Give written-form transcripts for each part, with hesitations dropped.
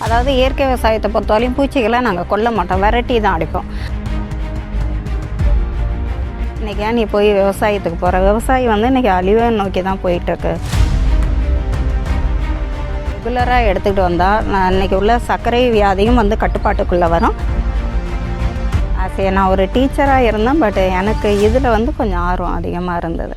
அதாவது இயற்கை விவசாயத்தை பொறுத்தவரையும் பூச்சிகளை நாங்கள் கொல்ல மாட்டோம், வெரைட்டி தான் அடிப்போம். இன்றைக்கி நீ போய் விவசாயத்துக்கு போகிற விவசாயி வந்து இன்றைக்கி அழிவை நோக்கி தான் போயிட்டுருக்கு. ரெகுலராக எடுத்துக்கிட்டு வந்தால் நான் இன்றைக்கி உள்ள சர்க்கரை வியாதியும் வந்து கட்டுப்பாட்டுக்குள்ளே வரும். சரி, நான் ஒரு டீச்சராக இருந்தேன், பட் எனக்கு இதில் வந்து கொஞ்சம் ஆர்வம் அதிகமாக இருந்தது.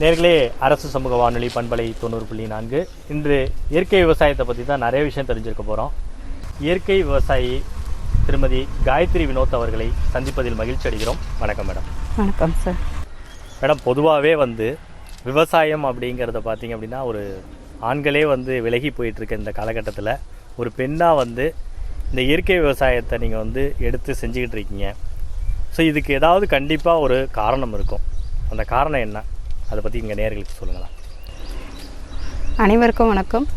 நேர்களே, அரசு சமூக வானொலி பண்பலை 90.4 இன்று இயற்கை விவசாயத்தை பற்றி தான் நிறைய விஷயம் தெரிஞ்சிருக்க போகிறோம். இயற்கை விவசாயி திருமதி காயத்ரி வினோத் அவர்களை சந்திப்பதில் மகிழ்ச்சி அடைகிறோம். வணக்கம் மேடம். வணக்கம் சார். மேடம், பொதுவாகவே வந்து விவசாயம் அப்படிங்கிறத பார்த்திங்க அப்படின்னா ஒரு ஆண்களே வந்து விலகி போயிட்டுருக்க இந்த காலகட்டத்தில் ஒரு பெண்ணாக வந்து இந்த இயற்கை விவசாயத்தை நீங்கள் வந்து எடுத்து செஞ்சுக்கிட்டு இருக்கீங்க. ஸோ இதுக்கு ஏதாவது கண்டிப்பாக ஒரு காரணம் இருக்கும். அந்த காரணம் என்ன, அதை பற்றி இங்கே நேயர்களுக்கு சொல்லுங்களா? அனைவருக்கும் வணக்கம்.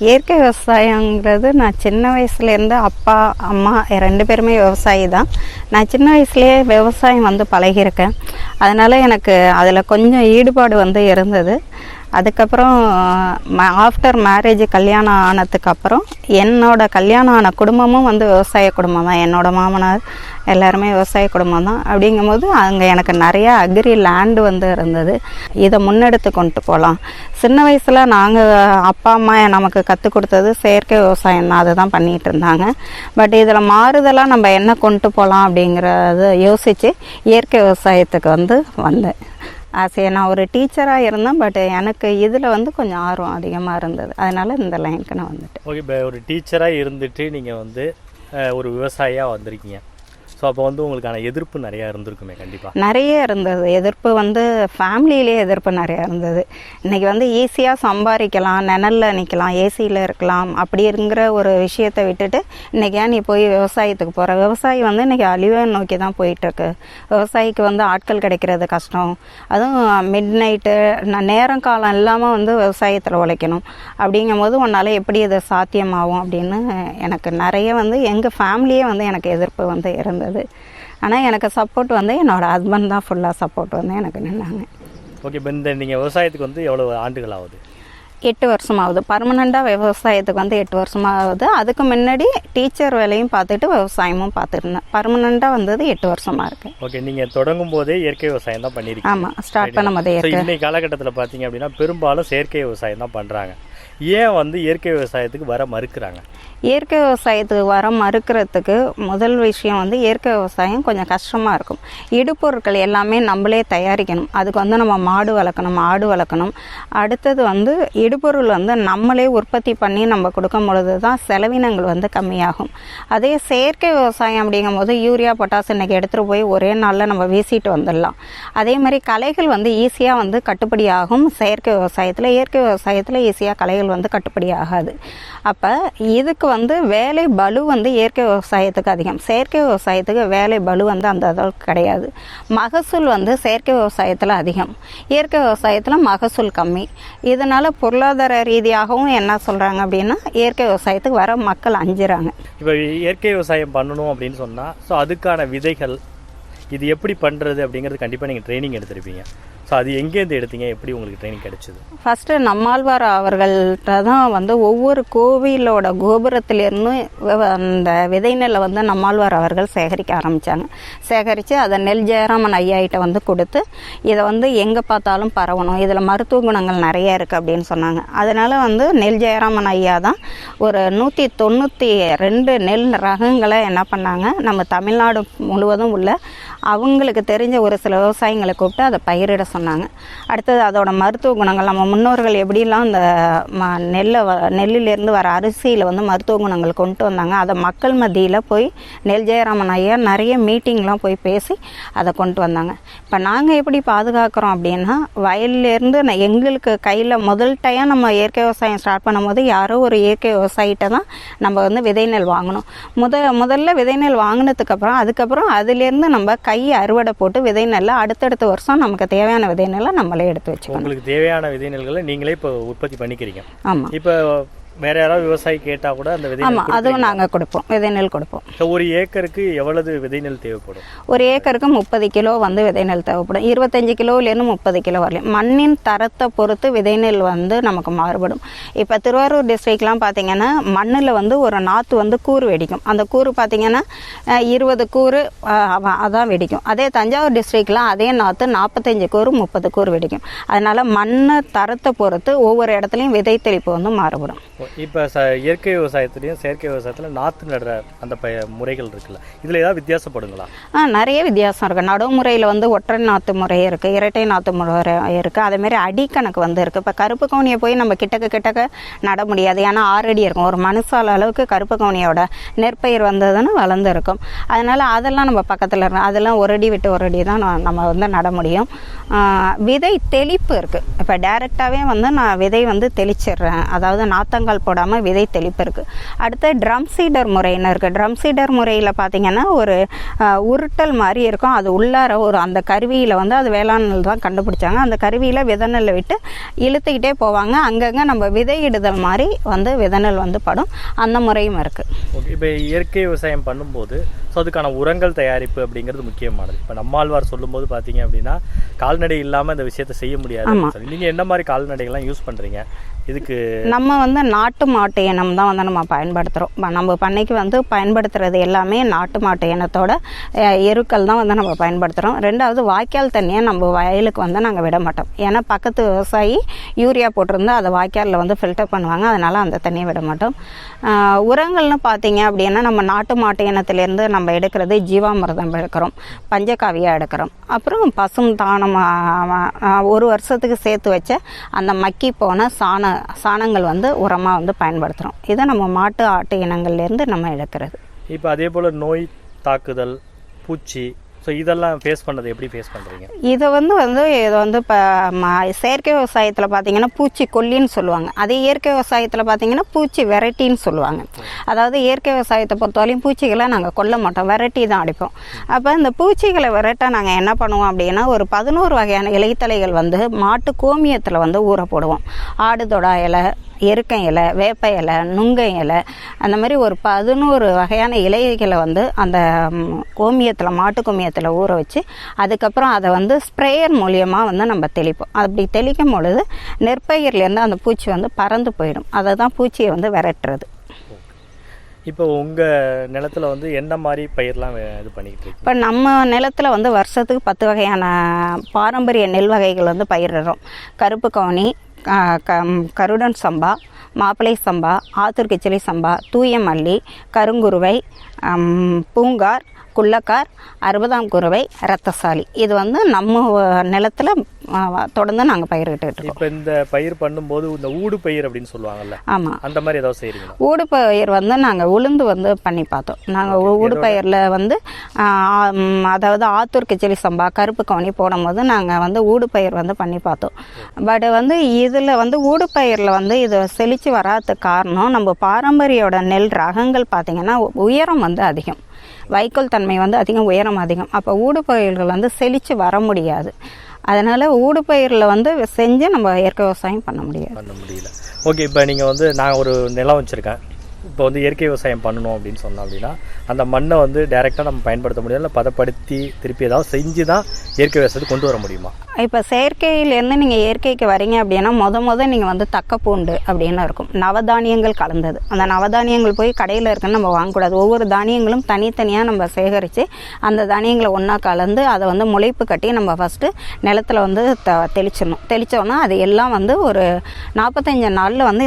இயற்கை விவசாயங்கிறது நான் சின்ன வயசுலேருந்து அப்பா அம்மா 2 பேருமே விவசாயி தான். நான் சின்ன வயசுலேயே விவசாயம் வந்து பழகியிருக்கேன். அதனால் எனக்கு அதில் கொஞ்சம் ஈடுபாடு வந்து இருந்தது. அதுக்கப்புறம் ஆஃப்டர் மேரேஜ் கல்யாணம் ஆனதுக்கப்புறம் என்னோட கல்யாணம் ஆன குடும்பமும் வந்து விவசாய குடும்பம் தான். என்னோடய மாமனார் எல்லாருமே விவசாய குடும்பம் தான். அப்படிங்கும்போது அங்கே எனக்கு நிறையா அக்ரி லேண்டு வந்து இருந்தது. இதை முன்னெடுத்து கொண்டு போகலாம். சின்ன வயசில் நாங்கள் அப்பா அம்மா நமக்கு கற்றுக் கொடுத்தது செயற்கை விவசாயம் தான், அதுதான் பண்ணிகிட்டு இருந்தாங்க. பட் இதில் மாறுதலாக நம்ம என்ன கொண்டு போகலாம் அப்படிங்கிறத யோசித்து இயற்கை விவசாயத்துக்கு வந்து வந்தேன். சரி, நான் ஒரு டீச்சராக இருந்தேன், பட் எனக்கு இதில் வந்து கொஞ்சம் ஆர்வம் அதிகமாக இருந்தது. அதனால் இந்த லைனுக்கு நான் வந்துட்டேன். ஓகே, இப்போ ஒரு டீச்சராக இருந்துட்டு நீங்கள் வந்து ஒரு விவசாயியாக வந்திருக்கீங்க. ஸோ அப்போ வந்து உங்களுக்கான எதிர்ப்பு நிறையா இருந்திருக்குமே? கண்டிப்பாக நிறைய இருந்தது. எதிர்ப்பு வந்து ஃபேமிலியிலே எதிர்ப்பு நிறையா இருந்தது. இன்றைக்கி வந்து ஈஸியாக சம்பாதிக்கலாம், நிழலில் நிற்கலாம், ஏசியில் இருக்கலாம் அப்படிங்கிற ஒரு விஷயத்தை விட்டுட்டு இன்றைக்கி நீ போய் விவசாயத்துக்கு போகிற விவசாயி வந்து இன்றைக்கி அழிவை நோக்கி தான் போயிட்டுருக்கு. விவசாயிக்கு வந்து ஆட்கள் கிடைக்கிறது கஷ்டம். அதுவும் மிட் நைட்டு நேரம் காலம் இல்லாமல் வந்து விவசாயத்தில் உழைக்கணும். அப்படிங்கும்போது உன்னால் எப்படி இது சாத்தியமாகும் அப்படின்னு எனக்கு நிறைய வந்து எங்கள் ஃபேமிலியே வந்து எனக்கு எதிர்ப்பு வந்து இருந்தது. ஆனால் எனக்கு சப்போர்ட் வந்து என்னோடய ஹஸ்பண்ட் தான் ஃபுல்லாக சப்போர்ட் வந்து எனக்கு நின்னாங்க. ஓகே, இப்போ இந்த நீங்கள் விவசாயத்துக்கு வந்து எவ்வளோ ஆண்டுகள் ஆகுது? 8 வருஷமாகுது. பர்மனெண்ட்டாக விவசாயத்துக்கு வந்து 8 வருஷமாகுது. அதுக்கு முன்னாடி டீச்சர் வேலையும் பார்த்துட்டு விவசாயமும் பார்த்துருந்தேன். பர்மனெண்ட்டாக வந்தது 8 வருஷமாக இருக்குது. ஓகே, நீங்கள் தொடங்கும் போதே இயற்கை விவசாயம் தான் பண்ணியிருக்கீங்க? ஆமாம், ஸ்டார்ட் பண்ணும் போதே. இன்னைக்கு காலகட்டத்தில் பார்த்தீங்க அப்படின்னா பெரும்பாலும் செயற்கை விவசாயம் தான் பண்ணுறாங்க. ஏன் வந்து இயற்கை விவசாயத்துக்கு வர மறுக்கிறாங்க? இயற்கை விவசாயத்துக்கு வர மறுக்கிறதுக்கு முதல் விஷயம் வந்து இயற்கை விவசாயம் கொஞ்சம் கஷ்டமாக இருக்கும். இடுபொருட்கள் எல்லாமே நம்மளே தயாரிக்கணும். அதுக்கு வந்து நம்ம மாடு வளர்க்கணும், ஆடு வளர்க்கணும். அடுத்தது வந்து இடுபொருள் வந்து நம்மளே உற்பத்தி பண்ணி நம்ம கொடுக்கும் பொழுது தான் செலவினங்கள் வந்து கம்மியாகும். அதே செயற்கை விவசாயம் அப்படிங்கும் போது யூரியா பொட்டாஸ் இன்றைக்கி எடுத்துகிட்டு போய் ஒரே நாளில் நம்ம வீசிட்டு வந்துடலாம். அதே மாதிரி களைகள் வந்து ஈஸியாக வந்து கட்டுப்படி ஆகும் செயற்கை விவசாயத்தில். இயற்கை விவசாயத்தில் ஈஸியாக களைகள் வந்து கட்டுப்படி ஆகாது. அப்போ இதுக்கு வந்து வேலை பளு வந்து இயற்கை விவசாயத்துக்கு அதிகம். செயற்கை விவசாயத்துக்கு வேலை பளு வந்து அந்த அளவுக்கு கிடையாது. மகசூல் வந்து செயற்கை விவசாயத்தில் அதிகம், இயற்கை விவசாயத்தில் மகசூல் கம்மி. இதனால் பொருளாதார ரீதியாகவும் என்ன சொல்கிறாங்க அப்படின்னா இயற்கை விவசாயத்துக்கு வர மக்கள் அஞ்சுறாங்க. இப்போ இயற்கை விவசாயம் பண்ணணும் அப்படின்னு சொன்னால் ஸோ அதுக்கான விதைகள் இது எப்படி பண்ணுறது அப்படிங்கிறது கண்டிப்பாக நீங்கள் ட்ரைனிங் எடுத்திருப்பீங்க. ஸோ அது எங்கேருந்து எடுத்தீங்க, எப்படி உங்களுக்கு ட்ரைனிங் கிடைச்சிது? ஃபஸ்ட்டு நம்மாழ்வார் அவர்கள்ட்ட தான் வந்து ஒவ்வொரு கோவிலோட கோபுரத்திலேருந்து அந்த விதை நெல்லை வந்து நம்மாழ்வார் அவர்கள் சேகரிக்க ஆரம்பித்தாங்க. சேகரித்து அதை நெல் ஜெயராமன் ஐயாயிட்ட வந்து கொடுத்து இதை வந்து எங்கே பார்த்தாலும் பரவணும், இதில் மருத்துவ குணங்கள் நிறைய இருக்குது அப்படின்னு சொன்னாங்க. அதனால் வந்து நெல் ஜெயராமன் ஐயா தான் ஒரு 192 நெல் ரகங்களை என்ன பண்ணாங்க, நம்ம தமிழ்நாடு முழுவதும் உள்ள அவங்களுக்கு தெரிஞ்ச ஒரு சில விவசாயிகளை கூப்பிட்டு அதை பயிரிட சொன்னாங்க. அடுத்தது அதோட மருத்துவ குணங்கள், நம்ம முன்னோர்கள் எப்படிலாம் அந்த நெல்லிலேருந்து வர அரிசியில் வந்து மருத்துவ குணங்கள் கொண்டு வந்தாங்க. அதை மக்கள் மத்தியில் போய் நெல் ஜெயராமன் ஐயா நிறைய மீட்டிங்லாம் போய் பேசி அதை கொண்டு வந்தாங்க. இப்போ நாங்கள் எப்படி பாதுகாக்கிறோம் அப்படின்னா, வயல்லேருந்து எங்களுக்கு கையில் முதல் டைம் நம்ம இயற்கை விவசாயம் ஸ்டார்ட் பண்ணும்போது யாரோ ஒரு இயற்கை விவசாயிட்ட தான் நம்ம வந்து விதை நெல் வாங்கணும். முதல்ல விதை நெல் வாங்கினதுக்கப்புறம் அதுக்கப்புறம் அதுலேருந்து நம்ம கை அறுவடை போட்டு விதை நெல்லை அடுத்தடுத்த வருஷம் நமக்கு தேவையான விதை நெல்லை நம்மளே எடுத்து வச்சுக்கணும். உங்களுக்கு தேவையான விதை நெல்களை நீங்களே இப்போ உற்பத்தி பண்ணிக்கிறீங்க. ஆமாம். இப்போ வேற யாராவது விவசாயி கேட்டால் கூட அந்த விதை ஆமாம், அதுவும் நாங்கள் கொடுப்போம், விதை நெல் கொடுப்போம். ஒரு ஏக்கருக்கு எவ்வளவு விதை நெல் தேவைப்படும்? ஒரு ஏக்கருக்கு 30 கிலோ வந்து விதை நெல் தேவைப்படும். 25 கிலோவிலேருந்து 30 கிலோ வரலையும். மண்ணின் தரத்தை பொறுத்து விதை நெல் வந்து நமக்கு மாறுபடும். இப்போ திருவாரூர் டிஸ்ட்ரிக்ட்லாம் பார்த்தீங்கன்னா மண்ணில் வந்து ஒரு நாற்று வந்து கூறு வெடிக்கும். அந்த கூறு பார்த்தீங்கன்னா 20 கூறு அதான் வெடிக்கும். அதே தஞ்சாவூர் டிஸ்ட்ரிக்ட்லாம் அதே நாற்று 45 கூறு 30 கூறு வெடிக்கும். அதனால் மண்ணை தரத்தை பொறுத்து ஒவ்வொரு இடத்துலையும் விதை தெளிப்பு வந்து மாறுபடும். இப்போ இயற்கை விவசாயத்துலேயும் செயற்கை விவசாயத்தில் நாற்று நடுற அந்த முறைகள் இருக்குல்ல, இதில் ஏதாவது வித்தியாசப்படுங்களா? நிறைய வித்தியாசம் இருக்குது. நடுமுறையில் வந்து ஒற்றை நாற்று முறை இருக்குது, இரட்டை நாற்று முறை இருக்குது, அதேமாரி அடிக்கணக்கு வந்து இருக்குது. இப்போ கருப்பு கவுனியை போய் நம்ம கிட்டக்க நட முடியாது, ஏன்னா 6 அடி இருக்கும். ஒரு மனுஷால அளவுக்கு கருப்பு கவுனியோட நெற்பயிர் வந்ததுன்னு வளர்ந்து இருக்கும். அதனால் அதெல்லாம் நம்ம பக்கத்தில் இருக்கும். அதெல்லாம் ஒரு அடி விட்டு ஒரு அடி தான் நம்ம வந்து நட முடியும். விதை தெளிப்பு இருக்குது. இப்போ டைரெக்டாகவே வந்து நான் விதை வந்து தெளிச்சிடுறேன், அதாவது நாற்றங்கால் போடாமல் விதை தெளிப்பு இருக்குது. அடுத்து ட்ரம் சீடர் முறைன்னு இருக்குது. ட்ரம் சீடர் முறையில் பார்த்திங்கன்னா ஒரு உருட்டல் மாதிரி இருக்கும். அது உள்ளார ஒரு அந்த கருவியில் வந்து அது வேளாண்மையில் தான் கண்டுபிடிச்சாங்க. அந்த கருவியில் விதைநெல்லை விட்டு இழுத்துக்கிட்டே போவாங்க. அங்கங்கே நம்ம விதையிடுதல் மாதிரி வந்து விதைநெல் வந்து படும். அந்த முறையும் இருக்குது. ஓகே, இப்போ இயற்கை விவசாயம் பண்ணும்போது ஸோ அதுக்கான உரங்கள் தயாரிப்பு அப்படிங்கிறது முக்கியமானது. இப்போ நம்மாழ்வார் சொல்லும்போது பார்த்தீங்க அப்படின்னா கால்நடை இல்லாமல் இந்த விஷயத்தை செய்ய முடியாது. நீங்கள் என்ன மாதிரி கால்நடைகள்லாம் யூஸ் பண்ணுறீங்க? இதுக்கு நம்ம வந்து நாட்டு மாட்டு இனம் தான் வந்து நம்ம பயன்படுத்துகிறோம். நம்ம பண்ணைக்கு வந்து பயன்படுத்துறது எல்லாமே நாட்டு மாட்டு இனத்தோட எருக்கள் தான் வந்து நம்ம பயன்படுத்துகிறோம். ரெண்டாவது வாய்க்கால் தண்ணியை நம்ம வயலுக்கு வந்து நாங்கள் விட மாட்டோம். ஏன்னா பக்கத்து விவசாயி யூரியா போட்டிருந்தா அதை வாய்க்காலில் வந்து ஃபில்டர் பண்ணுவாங்க, அதனால் அந்த தண்ணியை விட மாட்டோம். உரங்கள்னு பார்த்தீங்க அப்படின்னா நம்ம நாட்டு மாட்டு இனத்திலேருந்து நம்ம எடுக்கிறது ஜீவாமிர்தம் எடுக்கிறோம், பஞ்சகாவியா எடுக்கிறோம், அப்புறம் பசும் தானம் ஒரு வருஷத்துக்கு சேர்த்து வச்ச அந்த மக்கி போன சாணங்கள் வந்து உரமாக வந்து பயன்படுத்துகிறோம். இதை நம்ம மாட்டு ஆட்டு இனங்கள்லேருந்து நம்ம எடுக்கிறது. இப்போ அதே போல் நோய் தாக்குதல், பூச்சி, ஸோ இதெல்லாம் ஃபேஸ் பண்ணது எப்படி ஃபேஸ் பண்ணுறீங்க? இதை வந்து இப்போ செயற்கை விவசாயத்தில் பார்த்தீங்கன்னா பூச்சி கொல்லின்னு சொல்லுவாங்க. அதே இயற்கை விவசாயத்தில் பார்த்தீங்கன்னா பூச்சி வெரைட்டின்னு சொல்லுவாங்க. அதாவது இயற்கை விவசாயத்தை பொறுத்தவரையும் பூச்சிகளை நாங்கள் கொல்ல மாட்டோம், வெரைட்டி தான் அடிப்போம். அப்போ இந்த பூச்சிகளை விரட்ட நாங்கள் என்ன பண்ணுவோம் அப்படின்னா ஒரு 11 வகையான இலைத்தலைகள் வந்து மாட்டு கோமியத்தில் வந்து ஊற போடுவோம். ஆடுதொடா இலை, எருக்கை இலை, வேப்ப இலை, நுங்கை இலை, அந்த மாதிரி ஒரு 11 வகையான இலைகளை வந்து அந்த கோமியத்தில் மாட்டு கோமியத்தில் ஊற வச்சு அதுக்கப்புறம் அதை வந்து ஸ்ப்ரேயர் மூலியமாக வந்து நம்ம தெளிப்போம். அப்படி தெளிக்கும் பொழுது நெற்பயிர்லேருந்து அந்த பூச்சி வந்து பறந்து போயிடும். அதை தான் பூச்சியை வந்து விரட்டுறது. இப்போ உங்கள் நிலத்தில் வந்து என்ன மாதிரி பயிரெலாம் இது பண்ணிக்கிட்டு இருக்கு? இப்போ நம்ம நிலத்தில் வந்து வருஷத்துக்கு 10 வகையான பாரம்பரிய நெல் வகைகள் வந்து பயிரிடுறோம். கருப்பு கவுனி, கருடன் சம்பா, மாப்பிளை சம்பா, ஆத்தூர் கிச்சிலி சம்பா, தூய மல்லி, கருங்குருவை, பூங்கார், குள்ளக்கார், 60ஆம் குருவை, ரத்தசாலி. இது வந்து நம்ம நிலத்தில் தொடர்ந்து நாங்கள் பயிரிட்டு இருக்கோம். இப்போ இந்த பயிர் பண்ணும்போது இந்த ஊடு பயிர் அப்படின்னு சொல்லுவாங்கல்ல, ஆமாம், அந்த மாதிரி ஏதாவது செய்கிறீங்களா? ஊடு பயிர் வந்து நாங்கள் உளுந்து வந்து பண்ணி பார்த்தோம். நாங்கள் ஊடு பயிரில் வந்து அதாவது ஆத்தூர் கிச்சிலி சம்பா, கருப்பு கவுனி போடும்போது நாங்கள் வந்து ஊடு பயிர் வந்து பண்ணி பார்த்தோம். பட் வந்து இதில் வந்து ஊடு பயிரில் வந்து இது செழித்து வராதுக்கு காரணம் நம்ம பாரம்பரியோட நெல் ரகங்கள் பார்த்திங்கன்னா உயரம் வந்து அதிகம், வைக்கோல் தன்மை வந்து அதிகம், உயரம் அதிகம். அப்போ ஊடு பயிர்கள் வந்து செழித்து வர முடியாது. அதனால் ஊடு பயிரில் வந்து செஞ்சு நம்ம இயற்கை விவசாயம் பண்ண முடியல. ஓகே, இப்போ நீங்கள் வந்து நான் ஒரு நிலம் வச்சுருக்கேன், இப்போ வந்து இயற்கை விவசாயம் பண்ணணும் அப்படின்னு சொன்னோம் அப்படின்னா அந்த மண்ணை வந்து டைரெக்டாக நம்ம பயன்படுத்த முடியாது, இல்லை பதப்படுத்தி திருப்பி ஏதாவது செஞ்சு தான் இயற்கை விவசாயத்தை கொண்டு வர முடியுமா? இப்போ செயற்கையிலேருந்து நீங்கள் இயற்கைக்கு வரீங்க அப்படின்னா நீங்கள் வந்து தக்கப்பூண்டு அப்படின்னு இருக்கும், நவதானியங்கள் கலந்தது. அந்த நவதானியங்கள் போய் கடையில் இருக்குன்னு நம்ம வாங்கக்கூடாது. ஒவ்வொரு தானியங்களும் தனித்தனியாக நம்ம சேகரித்து அந்த தானியங்களை ஒன்றா கலந்து அதை வந்து முளைப்பு கட்டி நம்ம ஃபஸ்ட்டு நிலத்தில் வந்து தெளிச்சிடணும். தெளித்தோன்னா அது எல்லாம் வந்து ஒரு 45 நாளில் வந்து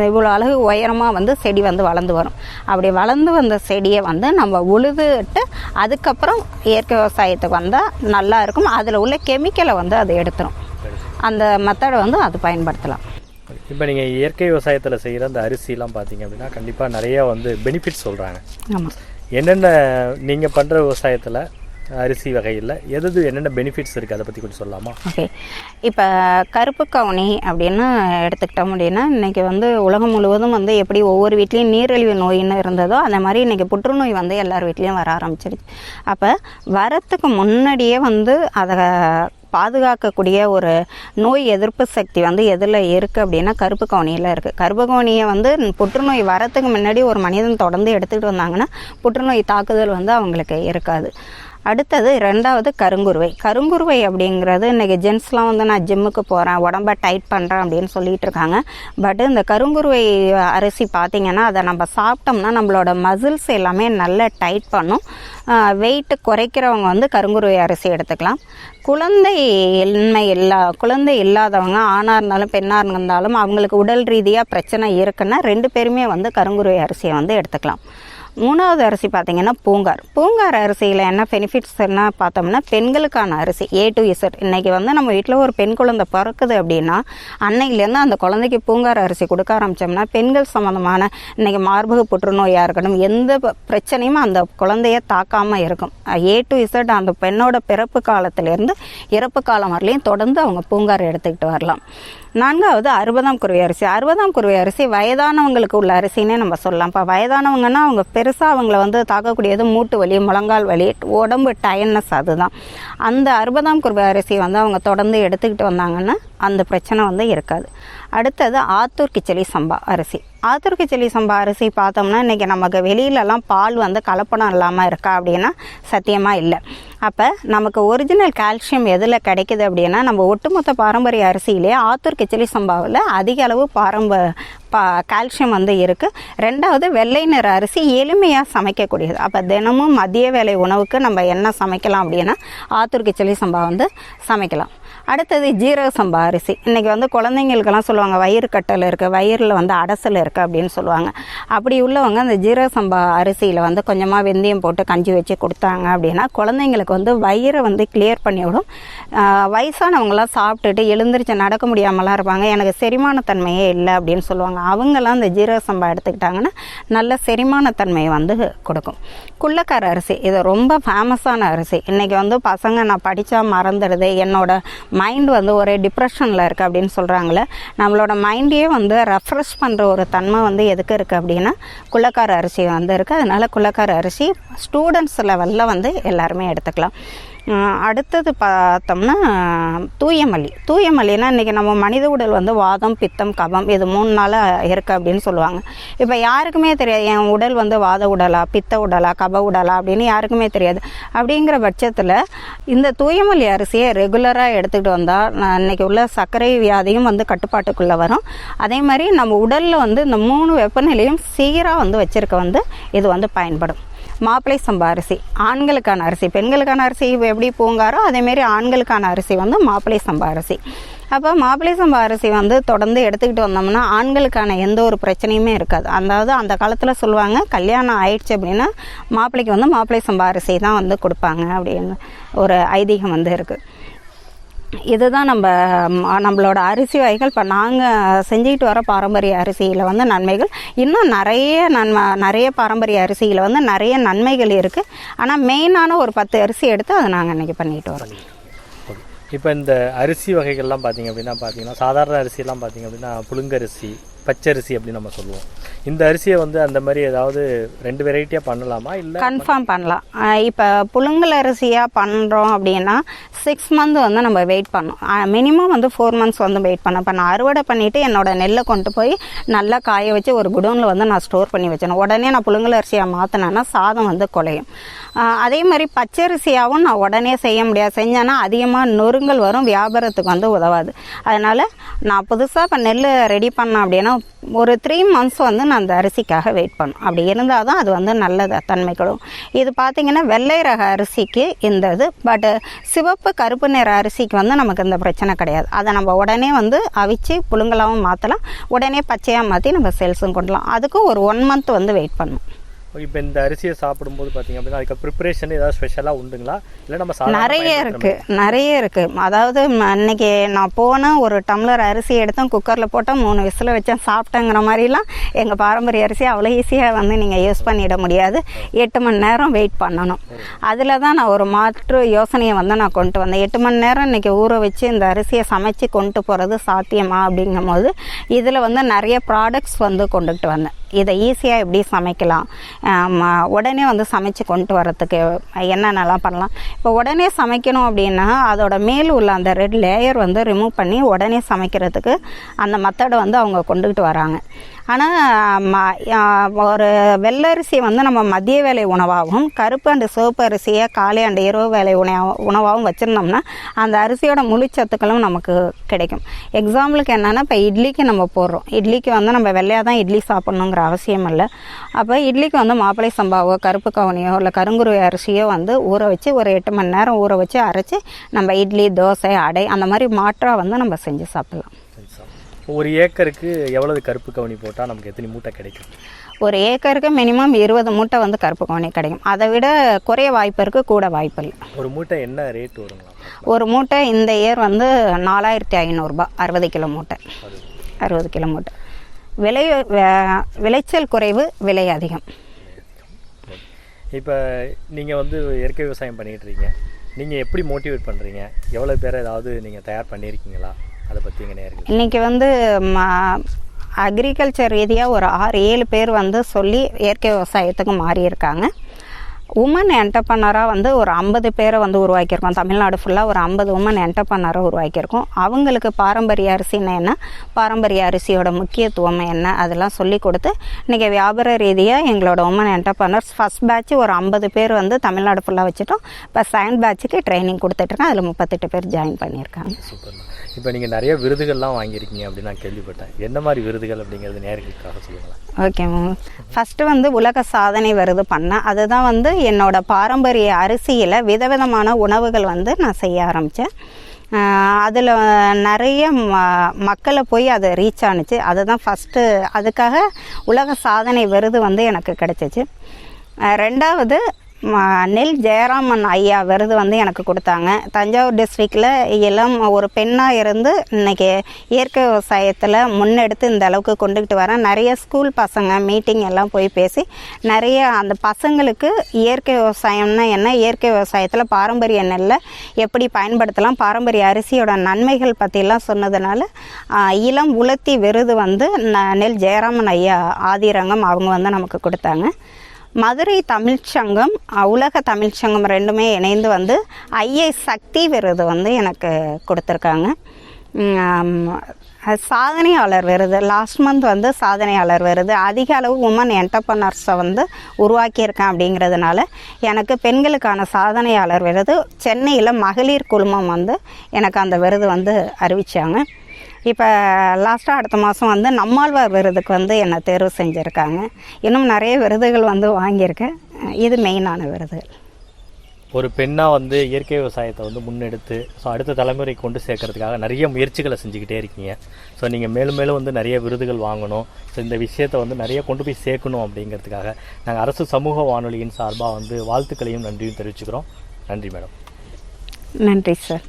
இவ்வளோ அழகு உயரமாக வந்து செடி வந்து வளர்ந்து வரும். அப்படி வளர்ந்து வந்த செடியை வந்து நம்ம உழுதுட்டு அதுக்கப்புறம் இயற்கை விவசாயத்துக்கு வந்தால் நல்லா இருக்கும். அதில் உள்ள கெமிக்கலை வந்து அதை எடுத்துரும். அந்த மெத்தடை வந்து அது பயன்படுத்தலாம். இப்போ நீங்கள் இயற்கை விவசாயத்தில் செய்கிற அந்த அரிசிலாம் பார்த்தீங்க அப்படின்னா கண்டிப்பாக நிறையா வந்து பெனிஃபிட்ஸ் சொல்கிறாங்க. ஆமாம், என்னென்ன நீங்கள் பண்ணுற விவசாயத்தில் அரிசி வகையில் என்னென்ன பெனிஃபிட்ஸ் இருக்குது அதை பற்றி கொஞ்சம் சொல்லலாமா? ஓகே, இப்போ கருப்பு கவுனி அப்படின்னு எடுத்துக்கிட்டோம் அப்படின்னா இன்றைக்கி வந்து உலகம் முழுவதும் வந்து எப்படி ஒவ்வொரு வீட்லேயும் நீரிழிவு நோயின்னு இருந்ததோ அந்த மாதிரி இன்றைக்கி புற்றுநோய் வந்து எல்லார் வீட்லேயும் வர ஆரம்பிச்சிருச்சு. அப்போ வரத்துக்கு முன்னாடியே வந்து அதை பாதுகாக்கக்கூடிய ஒரு நோய் எதிர்ப்பு சக்தி வந்து எதில் இருக்குது அப்படின்னா கருப்பு கவுனியில் இருக்குது. கருப்பு கவுனியை வந்து புற்றுநோய் வரத்துக்கு முன்னாடி ஒரு மனிதன் தொடர்ந்து எடுத்துக்கிட்டு வந்தாங்கன்னா புற்றுநோய் தாக்குதல் வந்து அவங்களுக்கு இருக்காது. அடுத்தது 2வது கருங்குருவை. கருங்குருவை அப்படிங்கிறது இன்றைக்கி ஜென்ஸ்லாம் வந்து நான் ஜிம்முக்கு போகிறேன், உடம்ப டைட் பண்ணுறேன் அப்படின்னு சொல்லிட்டு இருக்காங்க. பட் இந்த கருங்குருவை அரிசி பார்த்திங்கன்னா அதை நம்ம சாப்பிட்டோம்னா நம்மளோட மசில்ஸ் எல்லாமே நல்லா டைட் பண்ணும். வெயிட்டு குறைக்கிறவங்க வந்து கருங்குருவை அரிசி எடுத்துக்கலாம். குழந்தை இல்லாதவங்க ஆணாக இருந்தாலும் பெண்ணாக இருந்தாலும் அவங்களுக்கு உடல் ரீதியாக பிரச்சனை இருக்குன்னா 2 பேருமே வந்து கருங்குருவை அரிசியை வந்து எடுத்துக்கலாம். 3வது அரிசி பார்த்திங்கன்னா பூங்கார் அரிசியில் என்ன பெனிஃபிட்ஸ்னா பார்த்தோம்னா பெண்களுக்கான அரிசி A to Z. இன்றைக்கி வந்து நம்ம வீட்டில் ஒரு பெண் குழந்தை பிறக்குது அப்படின்னா அன்னையிலேருந்து அந்த குழந்தைக்கு பூங்கார் அரிசி கொடுக்க ஆரம்பித்தோம்னா பெண்கள் சம்மந்தமான இன்றைக்கி மார்பக புற்றுநோயாக இருக்கட்டும் எந்த பிரச்சனையும் அந்த குழந்தைய தாக்காமல் இருக்கும். A to Z அந்த பெண்ணோட பிறப்பு காலத்திலேருந்து இறப்பு காலம் வரலையும் தொடர்ந்து அவங்க பூங்கார் எடுத்துக்கிட்டு வரலாம். 4வது 60ஆம் குருவை அரிசி. 60ஆம் குருவை அரிசி வயதானவங்களுக்கு உள்ள அரிசின்னே நம்ம சொல்லலாம். இப்போ வயதானவங்கன்னா அவங்க பெருசாக அவங்கள வந்து தாக்கக்கூடியது மூட்டு வலி, முழங்கால் வலி, உடம்பு டயர்னஸ். அதுதான் அந்த 60ஆம் குருவை அரிசி வந்து அவங்க தொடர்ந்து எடுத்துக்கிட்டு வந்தாங்கன்னா அந்த பிரச்சனை வந்து இருக்காது. அடுத்தது ஆத்தூர் கிச்சலி சம்பா அரிசி. ஆத்தூர் கிச்சலி சம்பா அரிசி பார்த்தோம்னா இன்றைக்கி நமக்கு வெளியிலலாம் பால் வந்து கலப்படம் இல்லாமல் இருக்கா அப்படின்னா சத்தியமாக இல்லை. அப்போ நமக்கு ஒரிஜினல் கால்சியம் எதில் கிடைக்குது அப்படின்னா நம்ம ஒட்டுமொத்த பாரம்பரிய அரிசியிலே ஆத்தூர் கிச்சலி சம்பாவில் அதிக அளவு கால்சியம் வந்து இருக்குது. 2வது வெள்ளை நிற அரிசி எளிமையாக சமைக்கக்கூடியது. அப்போ தினமும் மதிய வேளை உணவுக்கு நம்ம என்ன சமைக்கலாம் அப்படின்னா ஆத்தூர் கிச்சலி சம்பா வந்து சமைக்கலாம். அடுத்தது ஜீரக சம்பா அரிசி. இன்றைக்கி வந்து குழந்தைங்களுக்கெல்லாம் சொல்லுவாங்க வயிறு கட்டல் இருக்குது, வயிறில் வந்து அடசல் இருக்குது அப்படின்னு சொல்லுவாங்க. அப்படி உள்ளவங்க அந்த ஜீரக சம்பா அரிசியில் வந்து கொஞ்சமாக வெந்தயம் போட்டு கஞ்சி வச்சு கொடுத்தாங்க அப்படின்னா குழந்தைங்களுக்கு வந்து வயிறை வந்து கிளியர் பண்ணிவிடும். வயசானவங்களாம் சாப்பிட்டுட்டு எழுந்திரிச்சு நடக்க முடியாமலாம் இருப்பாங்க, எனக்கு செரிமானத்தன்மையே இல்லை அப்படின்னு சொல்லுவாங்க. அவங்கெல்லாம் இந்த ஜீரக சம்பா எடுத்துக்கிட்டாங்கன்னா நல்ல செரிமானத்தன்மையை வந்து கொடுக்கும். குள்ளக்கார அரிசி இது ரொம்ப ஃபேமஸான அரிசி. இன்றைக்கி வந்து பசங்க நான் படித்தா மறந்துடுது, என்னோட மைண்ட் வந்து ஒரே டிப்ரெஷனில் இருக்குது அப்படின்னு சொல்கிறாங்களே, நம்மளோட மைண்டையே வந்து ரெஃப்ரெஷ் பண்ணுற ஒரு தன்மை வந்து எதுக்கு இருக்குது அப்படின்னா குள்ளக்கார அரிசி வந்து இருக்குது. அதனால் குள்ளக்கார அரிசி ஸ்டூடெண்ட்ஸ் லெவலில் வந்து எல்லாருமே எடுத்துக்கலாம். அடுத்தது பார்த்தோம்னா தூயமல்லினா இன்றைக்கி நம்ம மனித உடல் வந்து வாதம், பித்தம், கபம் இது 3 நாளாக இருக்குது அப்படின்னு சொல்லுவாங்க. இப்போ யாருக்குமே தெரியாது என் உடல் வந்து வாத உடலா, பித்த உடலா, கப உடலா அப்படின்னு யாருக்குமே தெரியாது. அப்படிங்கிற பட்சத்தில் இந்த தூயமல்லி அரிசியை ரெகுலராக எடுத்துக்கிட்டு வந்தால் இன்றைக்கி உள்ள சர்க்கரை வியாதியும் வந்து கட்டுப்பாட்டுக்குள்ளே வரும். அதே மாதிரி நம்ம உடலில் வந்து இந்த 3 வெப்பநிலையும் சீராக வந்து வச்சுருக்க வந்து இது வந்து பயன்படும். மாப்பிளை சம்பா அரிசி ஆண்களுக்கான அரிசி. பெண்களுக்கான அரிசி எப்படி பூங்காரோ அதேமாரி ஆண்களுக்கான அரிசி வந்து மாப்பிளை சம்பா அரிசி. அப்போ மாப்பிளை சம்பா அரிசி வந்து தொடர்ந்து எடுத்துக்கிட்டு வந்தோம்னா ஆண்களுக்கான எந்த ஒரு பிரச்சனையுமே இருக்காது. அதாவது அந்த காலத்தில் சொல்லுவாங்க கல்யாணம் ஆயிடுச்சு அப்படின்னா மாப்பிள்ளைக்கு வந்து மாப்பிளை சம்பா அரிசி தான் வந்து கொடுப்பாங்க அப்படின்னு ஒரு ஐதீகம் வந்து இருக்குது. இதுதான் நம்மளோட அரிசி வகைகள். இப்போ நாங்கள் செஞ்சுக்கிட்டு வர பாரம்பரிய அரிசியில் வந்து நன்மைகள் இன்னும் நிறைய பாரம்பரிய அரிசியில் வந்து நிறைய நன்மைகள் இருக்குது. ஆனால் மெயினான ஒரு 10 அரிசி எடுத்து அதை நாங்கள் இன்றைக்கி பண்ணிட்டு வரோம். இப்போ இந்த அரிசி வகைகள்லாம் பார்த்தீங்கன்னா சாதாரண அரிசியெல்லாம் பார்த்தீங்க அப்படின்னா புழுங்கரிசி, பச்சரிசி அப்படின்னு நம்ம சொல்லுவோம். இந்த அரிசியை வந்து அந்த மாதிரி ஏதாவது 2 வெரைட்டியாக பண்ணலாமா? இல்லை கன்ஃபார்ம் பண்ணலாம். இப்போ புழுங்கல் அரிசியாக பண்ணுறோம் அப்படின்னா 6 மந்த் வந்து நம்ம வெயிட் பண்ணோம். மினிமம் வந்து 4 மந்த்ஸ் வந்து வெயிட் பண்ணோம். இப்போ நான் அறுவடை பண்ணிவிட்டு என்னோடய நெல்லை கொண்டு போய் நல்லா காய வச்சு ஒரு குடோனில் வந்து நான் ஸ்டோர் பண்ணி வச்சேன். உடனே நான் புழுங்கல் அரிசியாக மாற்றினேன்னா சாதம் வந்து குலையும். அதே மாதிரி பச்சரிசியாகவும் நான் உடனே செய்ய முடியாது. செஞ்சேன்னா அதிகமாக நொறுங்கல் வரும், வியாபாரத்துக்கு வந்து உதவாது. அதனால் நான் புதுசாக இப்போ நெல் ரெடி பண்ணேன் அப்படின்னா ஒரு 3 மந்த்ஸ் வந்து நான் அந்த அரிசிக்காக வெயிட் பண்ணும். அப்படி இருந்தால் தான் அது வந்து நல்ல தன்மை கொடுக்கும். இது பார்த்திங்கன்னா வெள்ளை ரக அரிசிக்கு இந்த இது. பட் சிவப்பு கருப்பு நிற அரிசிக்கு வந்து நமக்கு இந்த பிரச்சனை கிடையாது. அதை நம்ம உடனே வந்து அவிச்சு புழுங்கலாகவும் மாற்றலாம், உடனே பச்சையாக மாற்றி நம்ம சேல்ஸும் கொண்டலாம். அதுக்கு ஒரு 1 மந்த் வந்து வெயிட் பண்ணணும். இப்போ இந்த அரிசியை சாப்பிடும்போது பார்த்தீங்க அப்படின்னா அதுக்கு ப்ரிப்பரேஷன் ஏதாவது ஸ்பெஷலாக உண்டுங்களா? இல்லை நம்ம நிறைய இருக்குது. அதாவது அன்னைக்கு நான் போனேன், ஒரு டம்ளர் அரிசி எடுத்தேன், குக்கரில் போட்டேன், 3 விசில் வச்சேன், சாப்பிட்டேங்கிற மாதிரிலாம் எங்கள் பாரம்பரிய அரிசி அவ்வளோ ஈஸியாக வந்து நீங்கள் யூஸ் பண்ணிட முடியாது. 8 மணி நேரம் வெயிட் பண்ணணும். அதில் தான் நான் ஒரு மாற்று யோசனையை வந்து நான் கொண்டு வந்தேன். 8 மணி நேரம் இன்றைக்கி ஊற வச்சு இந்த அரிசியை சமைச்சு கொண்டு போகிறது சாத்தியமா அப்படிங்கும் போது இதில் வந்து நிறைய ப்ராடக்ட்ஸ் வந்து கொண்டுகிட்டு வந்தேன். இதை ஈஸியாக எப்படி சமைக்கலாம், உடனே வந்து சமைச்சு கொண்டு வரத்துக்கு என்னென்னலாம் பண்ணலாம். இப்போ உடனே சமைக்கணும் அப்படின்னா அதோட மேல் உள்ள அந்த ரெட் லேயர் வந்து ரிமூவ் பண்ணி உடனே சமைக்கிறதுக்கு அந்த மெத்தடை வந்து அவங்க கொண்டுக்கிட்டு வராங்க. ஆனால் ஒரு வெள்ளரிசி வந்து நம்ம மதிய வேலை உணவாகவும், கருப்பு அண்டு சிவப்பு அரிசியை காலை அண்டு இரவு வேலை உணவாகவும் வச்சுருந்தோம்னா அந்த அரிசியோட முழு சத்துக்களும் நமக்கு கிடைக்கும். எக்ஸாம்பிளுக்கு என்னென்னா, இப்போ இட்லிக்கு நம்ம போடுறோம், இட்லிக்கு வந்து நம்ம வெள்ளையாக தான் இட்லி சாப்பிட்ணுங்கிற அவசியம் இல்லை. அப்போ இட்லிக்கு வந்து மாப்பிளை சம்பாவோ கருப்பு கவுனியோ இல்லை கருங்குருவி அரிசியோ வந்து ஊற வச்சு ஒரு 8 மணி நேரம் ஊற வச்சு அரைச்சி நம்ம இட்லி, தோசை, அடை அந்த மாதிரி மாற்றாக வந்து நம்ம செஞ்சு சாப்பிட்லாம். ஒரு ஏக்கருக்கு எவ்வளவு கருப்பு கவுனி போட்டால் நமக்கு எத்தனை மூட்டை கிடைக்கும்? ஒரு ஏக்கருக்கு மினிமம் 20 மூட்டை வந்து கருப்பு கவுனி கிடைக்கும். அதை விட குறைய வாய்ப்பு இருக்குது, கூட வாய்ப்பு இல்லை. ஒரு மூட்டை என்ன ரேட் வருங்களா? ஒரு மூட்டை இந்த இயர் வந்து 4500 60 கிலோ மூட்டை. 60 கிலோ மூட்டை. விளைச்சல் குறைவு, விலை அதிகம். இப்போ நீங்கள் வந்து இயற்கை விவசாயம் பண்ணிகிட்டு இருக்கீங்க, நீங்கள் எப்படி மோட்டிவேட் பண்ணுறீங்க? எவ்வளோ பேரை ஏதாவது நீங்கள் தயார் பண்ணியிருக்கீங்களா? அதை பற்றி எங்கள் நேர்கள் இன்றைக்கி வந்து அக்ரிகல்ச்சர் ரீதியாக ஒரு 6-7 பேர் வந்து சொல்லி இயற்கை விவசாயத்துக்கு மாறியிருக்காங்க. உமன் என்டர்பனராக வந்து ஒரு 50 பேரை வந்து உருவாக்கியிருக்கோம். தமிழ்நாடு ஃபுல்லாக ஒரு 50 உமன் என்டர்பனரை உருவாக்கியிருக்கோம். அவங்களுக்கு பாரம்பரிய அரிசின்னா என்ன, பாரம்பரிய அரிசியோட முக்கியத்துவம் என்ன, அதெல்லாம் சொல்லி கொடுத்து இன்றைக்கி வியாபார ரீதியாக எங்களோட உமன் என்டர்பனர்ஸ் ஃபஸ்ட் பேட்ச் ஒரு 50 பேர் வந்து தமிழ்நாடு ஃபுல்லாக வச்சுட்டோம். இப்போ செகண்ட் பேட்சுக்கு ட்ரைனிங் கொடுத்துட்ருக்கேன். அதில் 38 பேர் ஜாயின் பண்ணியிருக்காங்க. சூப்பர். இப்போ நீங்கள் நிறைய விருதுகள்லாம் வாங்கியிருக்கீங்க அப்படின்னு நான் கேள்விப்பட்டேன். என்ன மாதிரி விருதுகள் அப்படிங்கிறது நேர்களுக்காக சொல்லுங்களேன். Okay ma'am. ஃபஸ்ட்டு வந்து உலக சாதனை விருது பண்ணேன். அதுதான் வந்து என்னோட பாரம்பரிய அரிசியில் விதவிதமான உணவுகள் வந்து நான் செய்ய ஆரம்பித்தேன். அதில் நிறைய மக்களை போய் அது ரீச் ஆணுச்சு. அதுதான் ஃபஸ்ட்டு, அதுக்காக உலக சாதனை விருது வந்து எனக்கு கிடச்சிச்சு. ரெண்டாவது நெல் ஜெயராமன் ஐயா விருது வந்து எனக்கு கொடுத்தாங்க. தஞ்சாவூர் டிஸ்ட்ரிக்டில் இளம் ஒரு பெண்ணாக இருந்து இன்றைக்கி இயற்கை விவசாயத்தில் முன்னெடுத்து இந்த அளவுக்கு கொண்டுக்கிட்டு வரேன். நிறைய ஸ்கூல் பசங்க மீட்டிங் எல்லாம் போய் பேசி நிறைய அந்த பசங்களுக்கு இயற்கை விவசாயம்னா என்ன, இயற்கை விவசாயத்தில் பாரம்பரிய நெல்லை எப்படி பயன்படுத்தலாம், பாரம்பரிய அரிசியோட நன்மைகள் பற்றிலாம் சொன்னதுனால இளம் உலர்த்தி விருது வந்து நெல் ஜெயராமன் ஐயா ஆதிரங்கம் அவங்க வந்து நமக்கு கொடுத்தாங்க. மதுரை தமிழ்ச்சங்கம், உலக தமிழ்ச்சங்கம் ரெண்டுமே இணைந்து வந்து ஐஏ சக்தி விருது வந்து எனக்கு கொடுத்துருக்காங்க. சாதனையாளர் விருது லாஸ்ட் மந்த் வந்து சாதனையாளர் விருது. அதிக அளவு உமன் என்டர்பனர்ஸை வந்து உருவாக்கியிருக்கேன். அப்படிங்கிறதுனால எனக்கு பெண்களுக்கான சாதனையாளர் விருது சென்னையில் மகளிர் குழுமம் வந்து எனக்கு அந்த விருது வந்து அறிவித்தாங்க. இப்போ லாஸ்ட்டாக அடுத்த மாதம் வந்து நம்மாழ்வார் விருதுக்கு வந்து என்னை தேர்வு செஞ்சுருக்காங்க. இன்னும் நிறைய விருதுகள் வந்து வாங்கியிருக்கேன். இது மெயினான விருதுகள். ஒரு பெண்ணாக வந்து இயற்கை விவசாயத்தை வந்து முன்னெடுத்து அடுத்த தலைமுறை கொண்டு சேர்க்கறதுக்காக நிறைய முயற்சிகளை செஞ்சுக்கிட்டே இருக்கீங்க. ஸோ நீங்கள் மேலும் மேலும் வந்து நிறைய விருதுகள் வாங்கணும், ஸோ இந்த விஷயத்தை வந்து நிறைய கொண்டு போய் சேர்க்கணும் அப்படிங்கிறதுக்காக நாங்கள் அரசு சமூக வானொலியின் சார்பாக வந்து வாழ்த்துக்களையும் நன்றியும் தெரிவிச்சுக்கிறோம். நன்றி மேடம். நன்றி சார்.